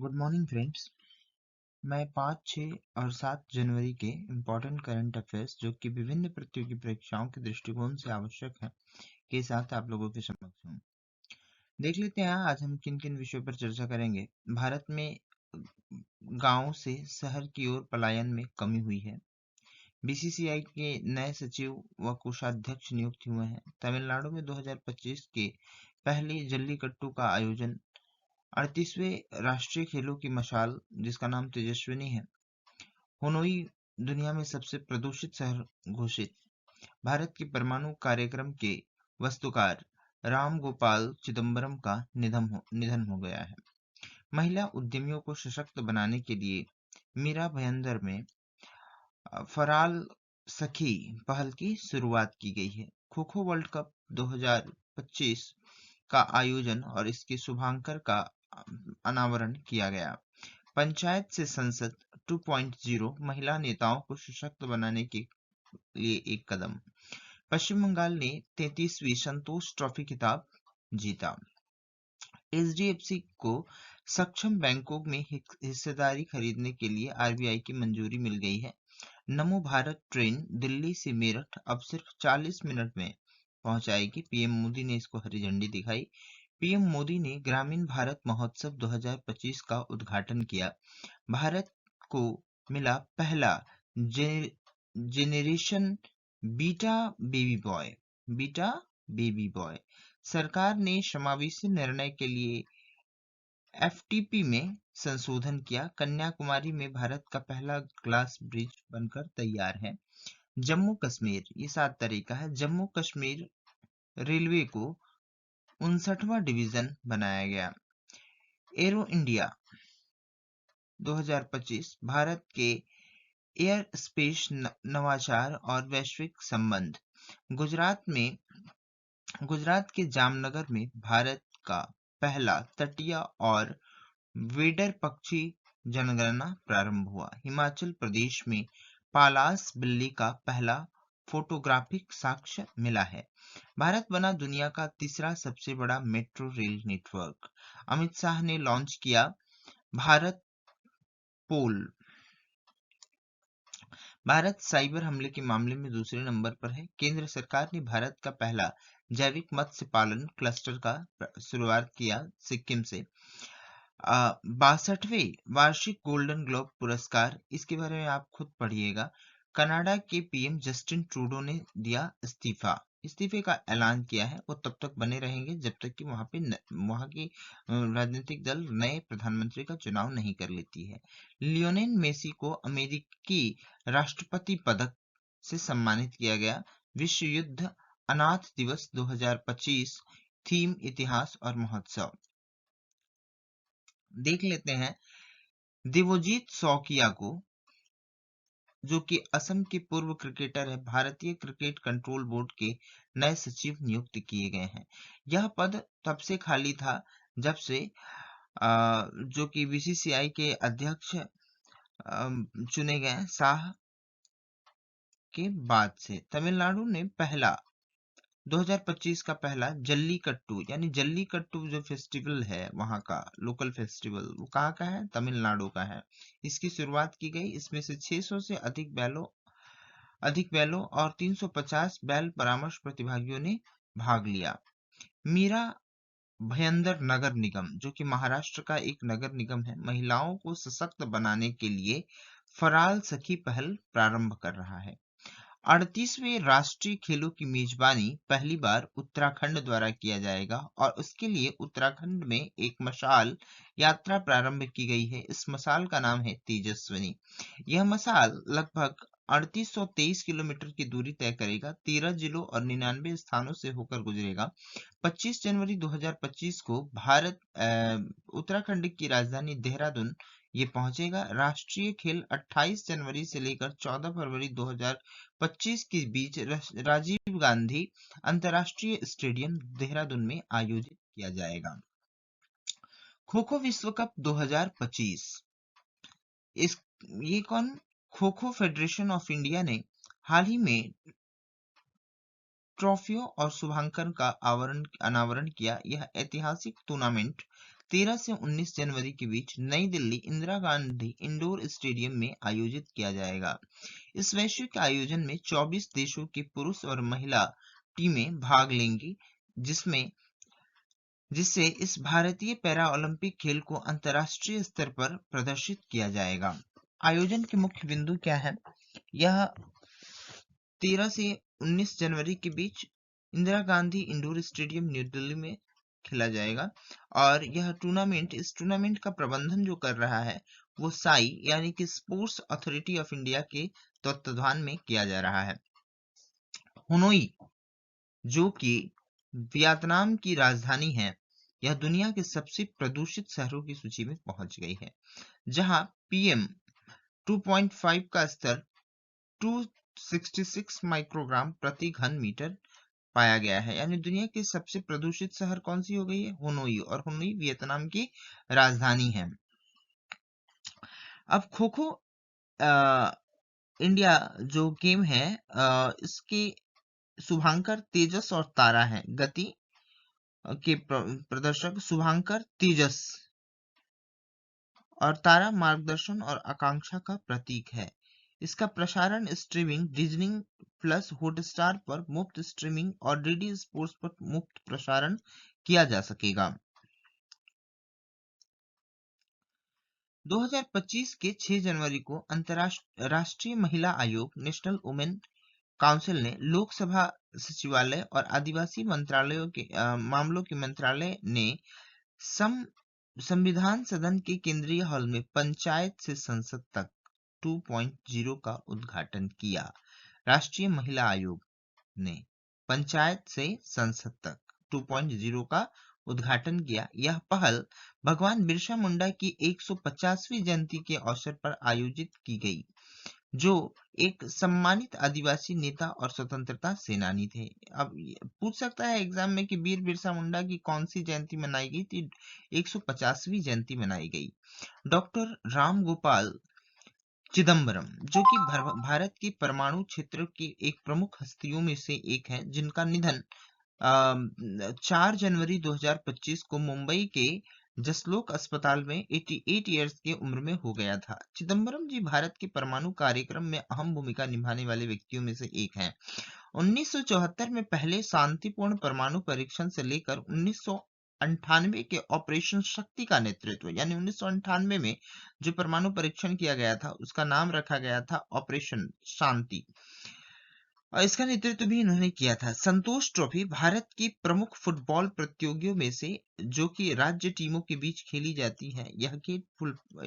Good morning friends. मैं 5, 6 और 7 जनवरी के इम्पोर्टेंट करंट अफेयर्स जो कि विभिन्न प्रतियोगी परीक्षाओं के दृष्टिकोण से आवश्यक हैं के साथ आप लोगों के समक्ष हूँ। देख लेते हैं आज हम किन किन विषयों पर चर्चा करेंगे। भारत में गांव से शहर की ओर पलायन में कमी हुई है। बीसीसीआई के नए सचिव व कोषाध्यक्ष नियुक्त हुए हैं। तमिलनाडु में 2025 के पहले जल्लीकट्टू का आयोजन। 38वें राष्ट्रीय खेलों की मशाल जिसका नाम तेजस्विनी है। हनोई दुनिया में सबसे प्रदूषित शहर घोषित। भारत के परमाणु कार्यक्रम के वस्तुकार राम गोपाल चिदम्बरम का निधन हो गया है। महिला उद्यमियों को सशक्त बनाने के लिए मीरा भयंदर में फराल सखी पहल की शुरुआत की गई है। खो खो वर्ल्ड कप 2025 का आयोजन और इसके शुभांकर का अनावरण किया गया। पंचायत से संसद 2.0 महिला नेताओं को सशक्त बनाने के लिए एक कदम। पश्चिम बंगाल ने 33वीं संतोष ट्रॉफी खिताब जीता। एचडीएफसी को सक्षम बैंकों में हिस्सेदारी खरीदने के लिए आरबीआई की मंजूरी मिल गई है। नमो भारत ट्रेन दिल्ली से मेरठ अब सिर्फ 40 मिनट में पहुंचाएगी। पीएम मोदी ने इसको हरी झंडी दिखाई। पीएम मोदी ने ग्रामीण भारत महोत्सव 2025 का उद्घाटन किया। भारत को मिला पहला जेनेरेशन बीटा बेबी बॉय। सरकार ने समावेशी निर्णय के लिए एफटीपी में संशोधन किया। कन्याकुमारी में भारत का पहला ग्लास ब्रिज बनकर तैयार है। जम्मू कश्मीर, ये 7 तारीख का है। जम्मू कश्मीर रेलवे को 59वां डिवीजन बनाया गया। एरो इंडिया 2025 भारत के एयर स्पेस नवाचार और वैश्विक संबंध। गुजरात के जामनगर में भारत का पहला तटीय और वेडर पक्षी जनगणना प्रारंभ हुआ। हिमाचल प्रदेश में पालास बिल्ली का पहला फोटोग्राफिक साक्ष्य मिला है। भारत बना दुनिया का तीसरा सबसे बड़ा metro rail network. Amit Shah ने लॉन्च किया भारत पोल। भारत साइबर हमले के मामले में दूसरे नंबर पर है। केंद्र सरकार ने भारत का पहला जैविक मत्स्य पालन क्लस्टर का शुरुआत किया सिक्किम से। 62वें वार्षिक गोल्डन ग्लोब पुरस्कार, इसके बारे में आप खुद पढ़िएगा। कनाडा के पीएम जस्टिन ट्रूडो ने दिया इस्तीफे का ऐलान किया है। वो तब तक बने रहेंगे जब तक कि वहां की राजनीतिक दल नए प्रधानमंत्री का चुनाव नहीं कर लेती है। लियोनेल मेसी को अमेरिकी राष्ट्रपति पदक से सम्मानित किया गया। विश्व युद्ध अनाथ दिवस 2025 थीम इतिहास और महोत्सव। देख लेते हैं देवोजीत सौकिया को, जो कि असम के पूर्व क्रिकेटर है, भारतीय क्रिकेट कंट्रोल बोर्ड के नए सचिव नियुक्त किए गए हैं। यह पद तब से खाली था जब से जो कि बीसीसीआई के अध्यक्ष चुने गए शाह के बाद से। तमिलनाडु ने 2025 का पहला जल्लीकट्टू यानी जल्लीकट्टू जो फेस्टिवल है वहां का लोकल फेस्टिवल, वो कहाँ का है? तमिलनाडु का है। इसकी शुरुआत की गई। इसमें से 600 से अधिक बैलों और 350 बैल परामर्श प्रतिभागियों ने भाग लिया। मीरा भयंदर नगर निगम, जो कि महाराष्ट्र का एक नगर निगम है, महिलाओं को सशक्त बनाने के लिए फराल सखी पहल प्रारंभ कर रहा है। 38वें राष्ट्रीय खेलों की मेजबानी पहली बार उत्तराखंड द्वारा किया जाएगा और उसके लिए उत्तराखंड में एक मशाल यात्रा प्रारंभ की गई है। इस मशाल का नाम है तेजस्विनी। यह मशाल लगभग 3823 किलोमीटर की दूरी तय करेगा, 13 जिलों और 99 स्थानों से होकर गुजरेगा। 25 जनवरी 2025 को उत्तराखंड की राजधानी देहरादून ये पहुंचेगा। राष्ट्रीय खेल 28 जनवरी से लेकर 14 फरवरी 2025 के बीच राजीव गांधी अंतर्राष्ट्रीय स्टेडियम देहरादून में आयोजित किया जाएगा। खो खो विश्व कप 2025 ये कौन? Kho kho federation of India ने हाल ही में ट्रॉफियों और शुभांकन का अनावरण किया। यह ऐतिहासिक टूर्नामेंट 13 से 19 जनवरी के बीच नई दिल्ली इंदिरा गांधी इंडोर स्टेडियम में आयोजित किया जाएगा। इस वैश्विक आयोजन में 24 देशों के पुरुष और महिला टीमें भाग लेंगी, जिससे इस भारतीय पैरा ओलंपिक खेल को अंतर्राष्ट्रीय स्तर पर प्रदर्शित किया जाएगा। आयोजन के मुख्य बिंदु क्या है? यह 13 से 19 जनवरी के बीच Indira Gandhi indoor stadium new Delhi में खेला जाएगा और इस टूर्नामेंट का प्रबंधन जो कर रहा है वो साई यानी कि स्पोर्ट्स अथॉरिटी ऑफ इंडिया के तत्वाधान में किया जा रहा है। हनोई, जो कि वियतनाम की राजधानी है, यह दुनिया के सबसे प्रदूषित शहरों की सूची में पहुंच गई है, जहां PM 2.5 का स्तर 266 माइक्रोग्राम प्रति घन मीटर पाया गया है। यानी दुनिया की सबसे प्रदूषित शहर कौन सी हो गई है? हनोई, और हनोई वियतनाम की राजधानी है। अब खो खो इंडिया जो गेम है, इसके शुभांकर तेजस और तारा है। गति के प्रदर्शक शुभांकर तेजस और तारा मार्गदर्शन और आकांक्षा का प्रतीक है। इसका प्रसारण स्ट्रीमिंग डिज्नी प्लस हॉटस्टार पर मुफ्त स्ट्रीमिंग और DD स्पोर्ट्स पर मुफ्त प्रसारण किया जा सकेगा। 2025 के 6 जनवरी को अंतर्राष्ट्रीय महिला आयोग नेशनल वुमेन काउंसिल ने लोकसभा सचिवालय और आदिवासी मंत्रालयों के मामलों के मंत्रालय ने संविधान सदन के केंद्रीय हॉल में पंचायत से संसद तक 2.0 का उद्घाटन किया। राष्ट्रीय महिला आयोग ने पंचायत से संसद तक 2.0 का उद्घाटन किया। यह पहल भगवान बिरसा मुंडा की 150वीं जयंती के अवसर पर आयोजित की गई, जो एक सम्मानित आदिवासी नेता और स्वतंत्रता सेनानी थे। अब पूछ सकता है एग्जाम में कि वीर बिरसा मुंडा की कौन सी जयंती मनाई गई थी? 150वीं जयंती मनाई गई। डॉक्टर राम गोपाल चिदम्बरम, जो कि भारत के परमाणु क्षेत्र की एक प्रमुख हस्तियों में से एक हैं, जिनका निधन 4 जनवरी 2025 को मुंबई के जसलोक अस्पताल में 88 ईयर्स की उम्र में हो गया था। चिदम्बरम जी भारत के परमाणु कार्यक्रम में अहम भूमिका निभाने वाले व्यक्तियों में से एक हैं। 1974 में पहले शांतिपूर्ण परमाणु परीक्षण से लेकर 1998 के ऑपरेशन शक्ति का नेतृत्व, यानी 1998 में जो परमाणु परीक्षण किया गया था उसका नाम रखा गया था ऑपरेशन शांति, और इसका नेतृत्व भी इन्होंने किया था। संतोष ट्रॉफी भारत की प्रमुख फुटबॉल प्रतियोगियों में से, जो कि राज्य टीमों के बीच खेली जाती है।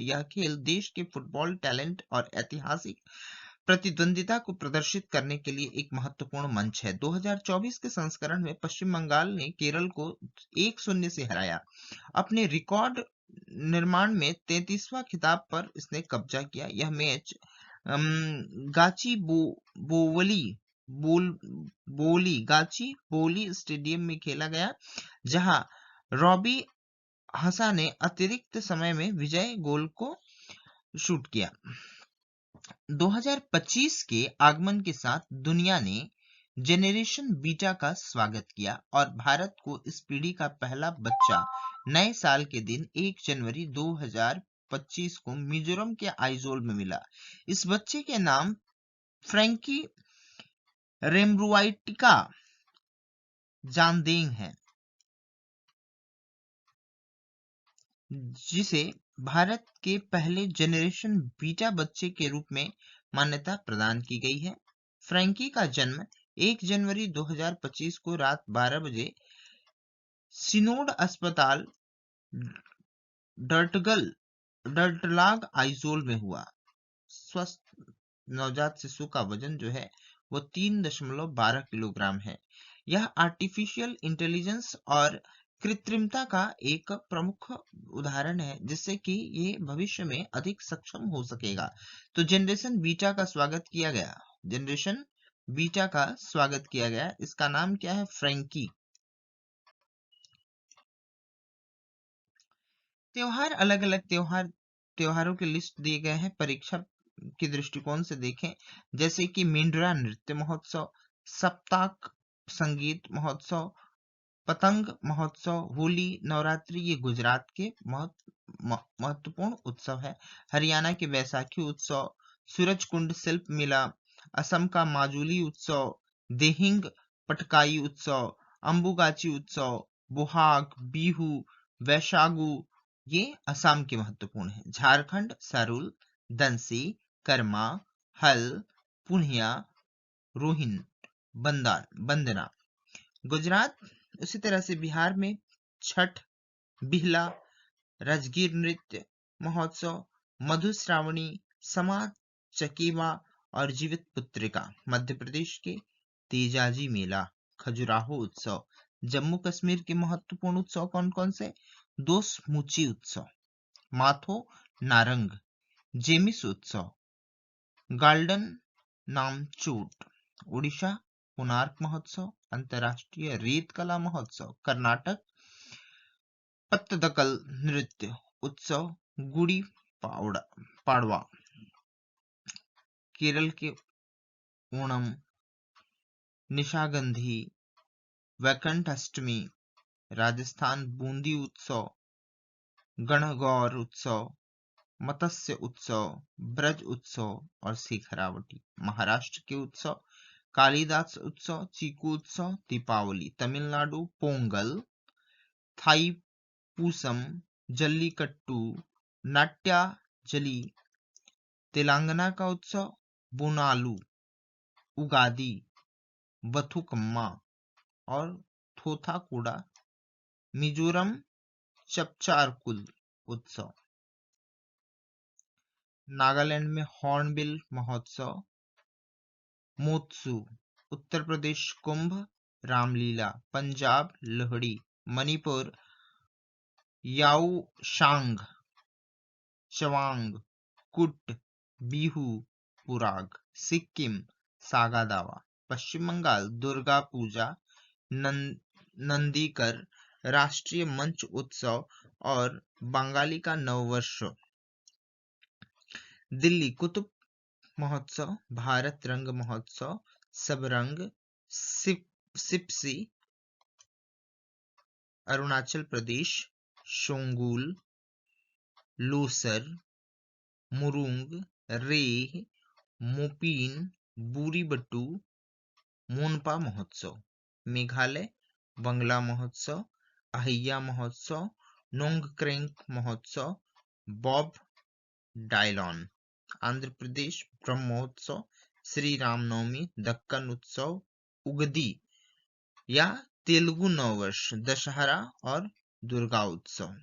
यह खेल देश के फुटबॉल टैलेंट और ऐतिहासिक प्रतिद्वंदिता को प्रदर्शित करने के लिए एक महत्वपूर्ण मंच है। 2024 के संस्करण में पश्चिम बंगाल ने केरल को 1-0 से हराया। अपने रिकॉर्ड निर्माण में 33वां खिताब पर इसने कब्जा किया। यह मैच गाची बोली स्टेडियम में खेला गया, जहां रॉबी हसा ने अतिरिक्त समय में विजय गोल को शूट किया। 2025 के आगमन के साथ दुनिया ने जेनरेशन बीटा का स्वागत किया और भारत को इस पीढ़ी का पहला बच्चा नए साल के दिन 1 जनवरी 2025 को मिजोरम के आइजोल में मिला। इस बच्चे के नाम फ्रैंकी रेम्ब्रुआइटिका जानदेंग है, जिसे भारत के पहले जेनरेशन बीटा बच्चे के रूप में मान्यता प्रदान की गई है। फ्रैंकी का जन्म 1 जनवरी 2025 को रात 12 बजे सिनोड अस्पताल डर्टलाग आइजोल में हुआ। स्वस्थ नवजात शिशु का वजन जो है वो 3.12 किलोग्राम है। यह आर्टिफिशियल इंटेलिजेंस और कृत्रिमता का एक प्रमुख उदाहरण है, जिससे कि ये भविष्य में अधिक सक्षम हो सकेगा। तो जेनरेशन बीटा का स्वागत किया गया। इसका नाम क्या है? फ्रैंकी। त्योहार, अलग अलग त्योहारों के लिस्ट दिए गए हैं। परीक्षा के दृष्टिकोण से देखें, जैसे कि मेंढरा नृत्य महोत्सव, सप्ताक संगीत महोत्सव, पतंग महोत्सव, होली, नवरात्रि ये गुजरात के महत्वपूर्ण उत्सव है। हरियाणा के बैसाखी उत्सव, सूरजकुंड शिल्प मेला, असम का माजुली उत्सव, देहिंग पटकाई उत्सव, अंबुगाची उत्सव, बोहाग, बिहू, वैशागु ये असम के महत्वपूर्ण है। झारखंड सरुल, दंसी, कर्मा, हल, पुनिया, रोहिन, बंदना। गुजरात उसी तरह से बिहार में छठ, बिहला, राजगीर नृत्य महोत्सव, मधुश्रावणी, समा चकेवा और जीवित पुत्रिका। मध्य प्रदेश के तेजाजी मेला, खजुराहो उत्सव। जम्मू कश्मीर के महत्वपूर्ण उत्सव कौन कौन से? दोसमुची उत्सव, माथो नारंग, जेमिस उत्सव, गाल्डन नामचूट। उड़ीसा कोणार्क महोत्सव, अंतर्राष्ट्रीय रेत कला महोत्सव। कर्नाटक पत्तदकल नृत्य उत्सव, गुड़ी पाड़वा। केरल के ओणम, निशागंधी, वैकुंठ अष्टमी। राजस्थान बूंदी उत्सव, गणगौर उत्सव, मत्स्य उत्सव, ब्रज उत्सव और शिखरावटी। महाराष्ट्र के उत्सव, कालिदास उत्सव, चीकू उत्सव, दीपावली। तमिलनाडु पोंगल, थाईपुसम, जल्लीकट्टू, नाट्याजली। तेलंगाना का उत्सव, बोनालू, उगादी, बथुकम्मा और थोथाकुडा। मिजोरम चपचारकुल उत्सव। नागालैंड में हॉर्नबिल महोत्सव, मोत्सू। उत्तर प्रदेश कुंभ, रामलीला। पंजाब लोहड़ी। मणिपुर याओशांग, चवांग, कुट, बिहू, पुराग। सिक्किम सागा दावा। पश्चिम बंगाल दुर्गा पूजा, नंदीकर, राष्ट्रीय मंच उत्सव और बंगाली का नववर्ष। दिल्ली कुतुब महोत्सव, भारत रंग महोत्सव, सबरंग, सिप्सी। अरुणाचल प्रदेश शोंगुल, लोसर, मुरुंग, रेह, मोपीन, बूरीबटू, मोनपा महोत्सव। मेघालय बंगला महोत्सव, अहिया महोत्सव, नोंगक्रेंक महोत्सव, बॉब डायलॉन। आंध्र प्रदेश ब्रह्मोत्सव, श्री रामनवमी, दक्कन उत्सव, उगदी या तेलुगु नववर्ष, दशहरा और दुर्गा उत्सव।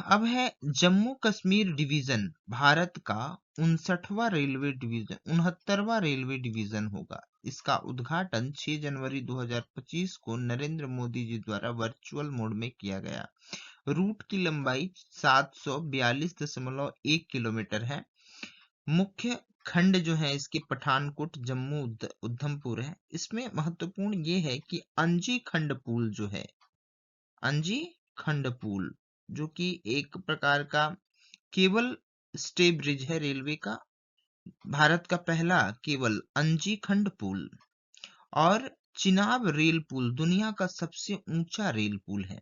अब है जम्मू कश्मीर डिवीजन, भारत का 69वां रेलवे डिवीजन, 69वां रेलवे डिवीजन होगा। इसका उद्घाटन 6 जनवरी 2025 को नरेंद्र मोदी जी द्वारा वर्चुअल मोड में किया गया। रूट की लंबाई 742.1 किलोमीटर है। मुख्य खंड जो है इसके पठानकोट, जम्मू, उधमपुर है। इसमें महत्वपूर्ण ये है कि अंजी खंड पुल जो है, अंजी खंड पुल जो कि एक प्रकार का केबल स्टे ब्रिज है रेलवे का, भारत का पहला केवल अंजी खंड पुल। और चिनाब रेल पुल दुनिया का सबसे ऊंचा रेल पुल है।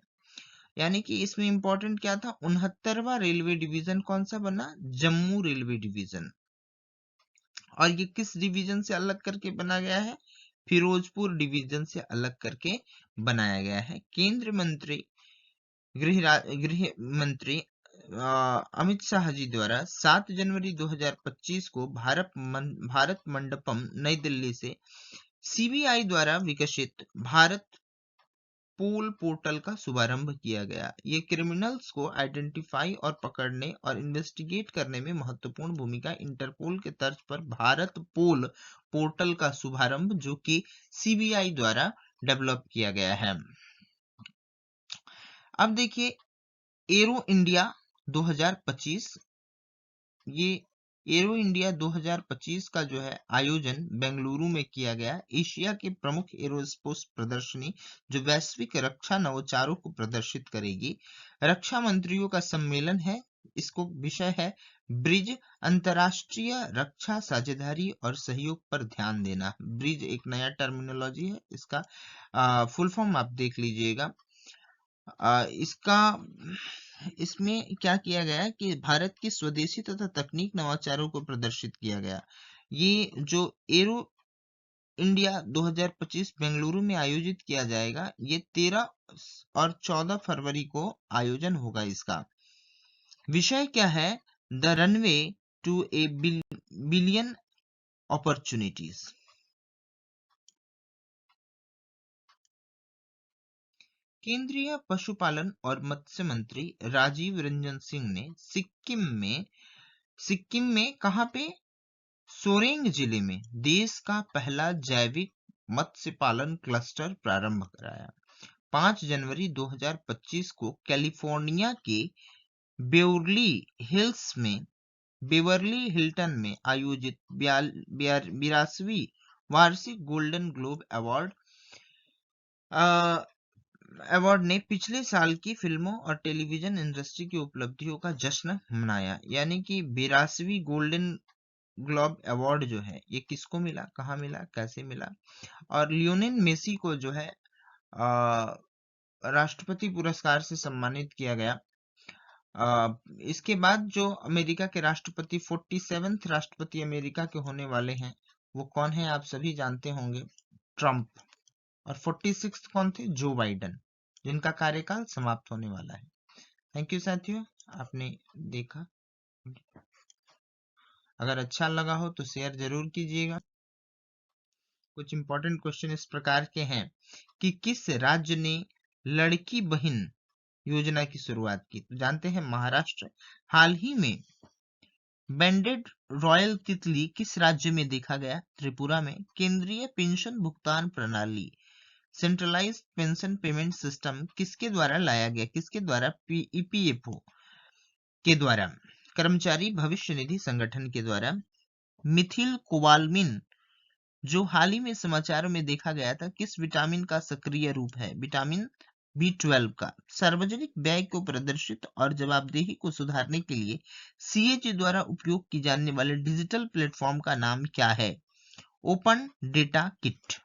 यानी कि इसमें इंपॉर्टेंट क्या था, 69वां रेलवे डिवीजन कौन सा बना? Jammu railway division. और ये किस डिवीजन से अलग करके बना गया है? फिरोजपुर डिवीजन से अलग करके बनाया गया है। केंद्र मंत्री गृह मंत्री अमित शाह जी द्वारा 7 जनवरी 2025 को भारत मंडपम नई दिल्ली से सीबीआई द्वारा विकसित भारत पोल पोर्टल का शुभारंभ किया गया। ये क्रिमिनल्स को आइडेंटिफाई और पकड़ने और इन्वेस्टिगेट करने में महत्वपूर्ण भूमिका। इंटरपोल के तर्ज पर भारत पोल पोर्टल का शुभारंभ जो कि सीबीआई द्वारा डेवलप किया गया है। अब देखिए एरो इंडिया 2025, ये एरो इंडिया 2025 का जो है आयोजन बेंगलुरु में किया गया। एशिया के प्रमुख एरोस्पेस प्रदर्शनी जो वैश्विक रक्षा नवाचारों को प्रदर्शित करेगी। रक्षा मंत्रियों का सम्मेलन है इसको विषय है ब्रिज, अंतर्राष्ट्रीय रक्षा साझेदारी और सहयोग पर ध्यान देना। ब्रिज एक नया टर्मिनोलॉजी है, इसका फुल फॉर्म आप देख लीजिएगा। इसका इसमें क्या किया गया है कि भारत की स्वदेशी तथा तकनीक नवाचारों को प्रदर्शित किया गया। ये जो एरो इंडिया 2025 बेंगलुरु में आयोजित किया जाएगा, ये 13 और 14 फरवरी को आयोजन होगा। इसका विषय क्या है? The runway to a billion opportunities. केंद्रीय पशुपालन और मत्स्य मंत्री राजीव रंजन सिंह ने सिक्किम में कहां पे? सोरेंग जिले में देश का पहला जैविक मत्स्य पालन क्लस्टर प्रारंभ कराया। 5 जनवरी 2025 को कैलिफोर्निया के बेवर्ली हिल्टन में आयोजित 82वीं वार्षिक गोल्डन ग्लोब अवार्ड ने पिछले साल की फिल्मों और टेलीविजन इंडस्ट्री की उपलब्धियों का जश्न मनाया। यानी कि 82वीं गोल्डन ग्लोब अवार्ड जो है ये किसको मिला, कहाँ मिला, कैसे मिला? और लियोनेल मेसी को जो है राष्ट्रपति पुरस्कार से सम्मानित किया गया। इसके बाद जो अमेरिका के राष्ट्रपति 47th राष्ट्रपति अमेरिका के होने वाले हैं, वो कौन है आप सभी जानते होंगे, ट्रंप। और 46th कौन थे? जो बाइडेन, जिनका कार्यकाल समाप्त होने वाला है। थैंक यू साथियों, आपने देखा। अगर अच्छा लगा हो तो शेयर जरूर कीजिएगा। कुछ इंपॉर्टेंट क्वेश्चन इस प्रकार के हैं कि किस राज्य ने लड़की बहन योजना की शुरुआत की? तो जानते हैं महाराष्ट्र। हाल ही में बैंडेड रॉयल तितली किस राज्य में देखा गया? त्रिपुरा में। केंद्रीय पेंशन भुगतान प्रणाली सेंट्रलाइज्ड पेंशन पेमेंट सिस्टम किसके द्वारा लाया गया? किसके द्वारा? ईपीएफओ के द्वारा, कर्मचारी भविष्य निधि संगठन के द्वारा। मिथिल कोबालमिन जो हाल ही में समाचारों में देखा गया था, किस विटामिन का सक्रिय रूप है? विटामिन B12 का। सार्वजनिक व्यय को प्रदर्शित और जवाबदेही को सुधारने के लिए CAG द्वारा उपयोग की जाने वाले डिजिटल प्लेटफॉर्म का नाम क्या है? Open data kit.